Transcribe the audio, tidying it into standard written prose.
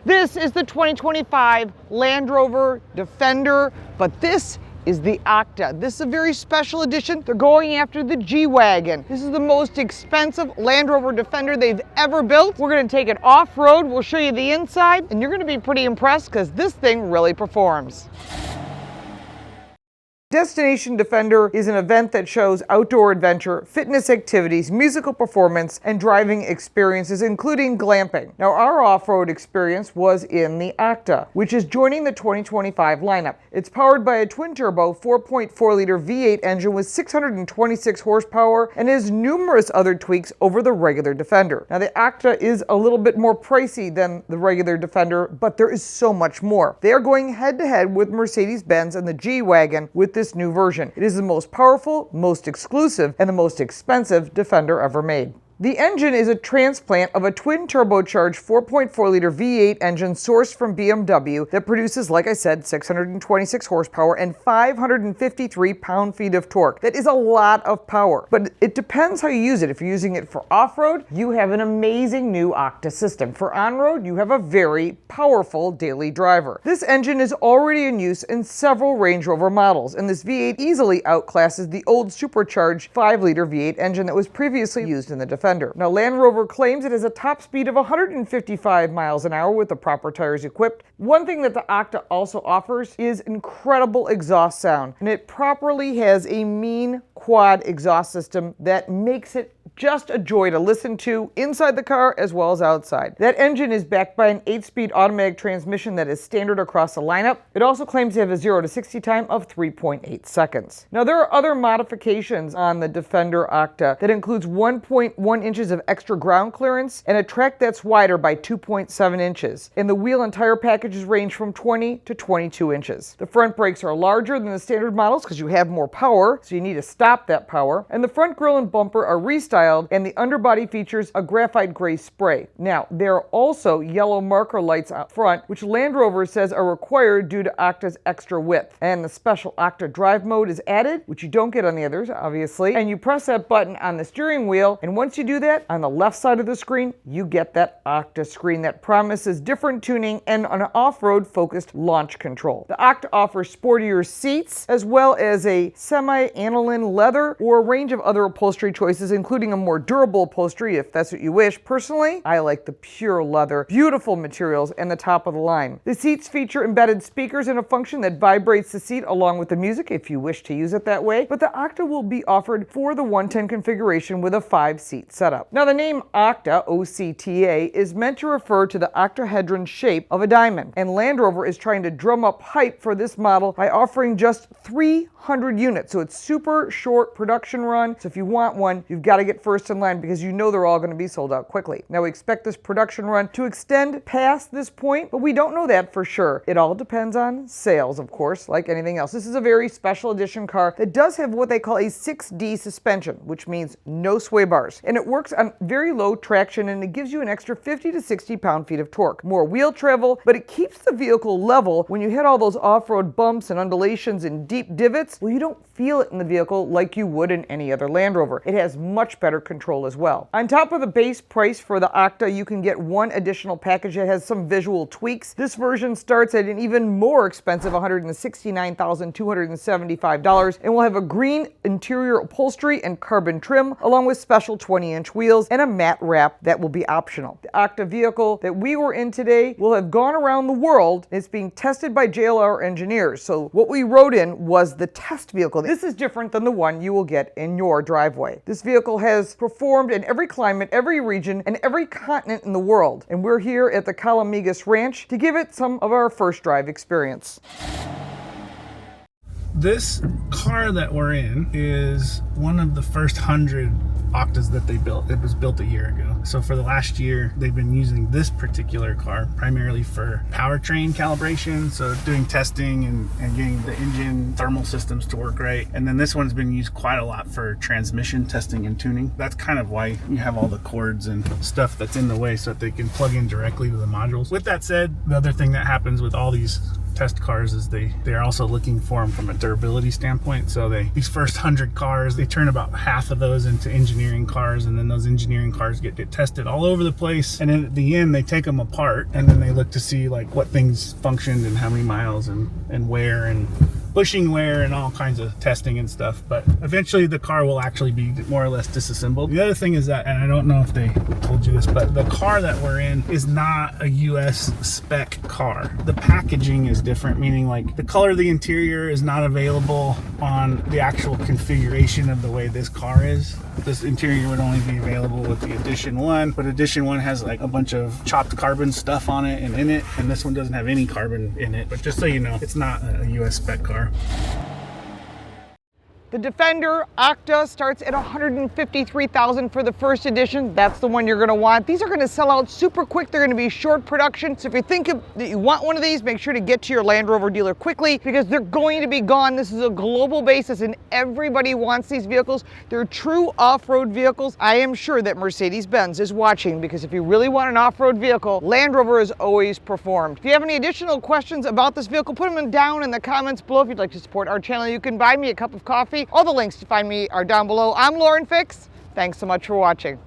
This is the 2025 Land Rover Defender, but this is the Octa. This is a very special edition. They're going after the G-Wagon. This is the most expensive Land Rover Defender they've ever built. We're gonna take it off-road, we'll show you the inside, and you're gonna be pretty impressed because this thing really performs. Destination Defender is an event that shows outdoor adventure, fitness activities, musical performance, and driving experiences, including glamping. Now, our off-road experience was in the Octa, which is joining the 2025 lineup. It's powered by a twin-turbo 4.4-liter V8 engine with 626 horsepower and has numerous other tweaks over the regular Defender. Now, the Octa is a little bit more pricey than the regular Defender, but there is so much more. They are going head-to-head with Mercedes-Benz and the G-Wagon with this new version. It is the most powerful, most exclusive, and the most expensive Defender ever made. The engine is a transplant of a twin-turbocharged 4.4-liter V8 engine sourced from BMW that produces, like I said, 626 horsepower and 553 pound-feet of torque. That is a lot of power, but it depends how you use it. If you're using it for off-road, you have an amazing new Octa system. For on-road, you have a very powerful daily driver. This engine is already in use in several Range Rover models, and this V8 easily outclasses the old supercharged 5-liter V8 engine that was previously used in the Defender. Now, Land Rover claims it has a top speed of 155 miles an hour with the proper tires equipped. One thing that the Octa also offers is incredible exhaust sound, and it properly has a mean quad exhaust system that makes it just a joy to listen to inside the car as well as outside. That engine is backed by an 8-speed automatic transmission that is standard across the lineup. It also claims to have a 0 to 60 time of 3.8 seconds. Now, there are other modifications on the Defender Octa that includes 1.1 inches of extra ground clearance and a track that's wider by 2.7 inches. And the wheel and tire packages range from 20 to 22 inches. The front brakes are larger than the standard models because you have more power, so you need to stop that power. And the front grille and bumper are restyled, and the underbody features a graphite gray spray. Now, there are also yellow marker lights out front, which Land Rover says are required due to Octa's extra width. And the special Octa drive mode is added, which you don't get on the others, obviously. And you press that button on the steering wheel, and once you do that, on the left side of the screen, you get that Octa screen that promises different tuning and an off-road focused launch control. The Octa offers sportier seats, as well as a semi-aniline leather or a range of other upholstery choices, including a more durable upholstery if that's what you wish. Personally, I like the pure leather, beautiful materials, and the top of the line. The seats feature embedded speakers and a function that vibrates the seat along with the music if you wish to use it that way, but the Octa will be offered for the 110 configuration with a 5-seat setup. Now, the name Octa, OCTA, is meant to refer to the octahedron shape of a diamond, and Land Rover is trying to drum up hype for this model by offering just 300 units, so it's super short production run, so if you want one, you've got to get first in line because you know they're all going to be sold out quickly. Now, we expect this production run to extend past this point, but we don't know that for sure. It all depends on sales, of course, like anything else. This is a very special edition car that does have what they call a 6D suspension, which means no sway bars, and it works on very low traction, and it gives you an extra 50 to 60 pound-feet of torque. More wheel travel, but it keeps the vehicle level when you hit all those off-road bumps and undulations and deep divots. Well, you don't feel it in the vehicle like you would in any other Land Rover. It has much better control as well. On top of the base price for the Octa, you can get one additional package that has some visual tweaks. This version starts at an even more expensive $169,275 and will have a green interior upholstery and carbon trim, along with special 20-inch wheels and a matte wrap that will be optional. The Octa vehicle that we were in today will have gone around the world. It's being tested by JLR engineers. So what we rode in was the test vehicle. This is different than the one you will get in your driveway. This vehicle has performed in every climate, every region, and every continent in the world. And we're here at the Calamigas Ranch to give it some of our first drive experience. This car that we're in is one of the first 100 Octas that they built. It was built a year ago. So for the last year, they've been using this particular car primarily for powertrain calibration, so doing testing and getting the engine thermal systems to work right. And then this one's been used quite a lot for transmission testing and tuning. That's kind of why you have all the cords and stuff that's in the way so that they can plug in directly to the modules. With that said, the other thing that happens with all these test cars is they're also looking for them from a durability standpoint. So these first 100 cars, they turn about half of those into engineering cars, and then those engineering cars get tested all over the place. And then at the end, they take them apart, and then they look to see like what things functioned and how many miles and where and bushing wear and all kinds of testing and stuff. But eventually the car will actually be more or less disassembled. The other thing is that, and I don't know if they told you this, but the car that we're in is not a US spec car. The packaging is different, meaning like the color of the interior is not available on the actual configuration of the way this car is. This interior would only be available with the Edition 1, but Edition 1 has like a bunch of chopped carbon stuff on it and in it, and this one doesn't have any carbon in it. But just so you know, it's not a US spec car. The Defender Octa starts at $153,000 for the first edition. That's the one you're going to want. These are going to sell out super quick. They're going to be short production. So if you think that you want one of these, make sure to get to your Land Rover dealer quickly because they're going to be gone. This is a global basis and everybody wants these vehicles. They're true off-road vehicles. I am sure that Mercedes-Benz is watching because if you really want an off-road vehicle, Land Rover has always performed. If you have any additional questions about this vehicle, put them down in the comments below. If you'd like to support our channel, you can buy me a cup of coffee. All the links to find me are down below. I'm Lauren Fix. Thanks so much for watching.